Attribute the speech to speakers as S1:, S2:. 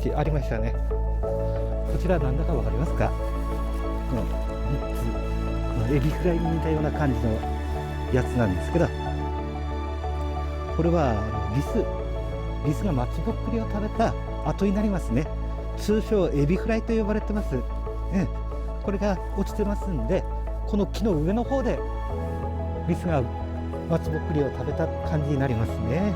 S1: ちありましたね。こちら何だか分かりますか？この3つ、このエビフライに似たような感じのやつなんですけど、これはリスが松ぼっくりを食べた後になりますね。通称エビフライと呼ばれてます。これが落ちてますんで、この木の上の方でリスが松ぼっくりを食べた感じになりますね。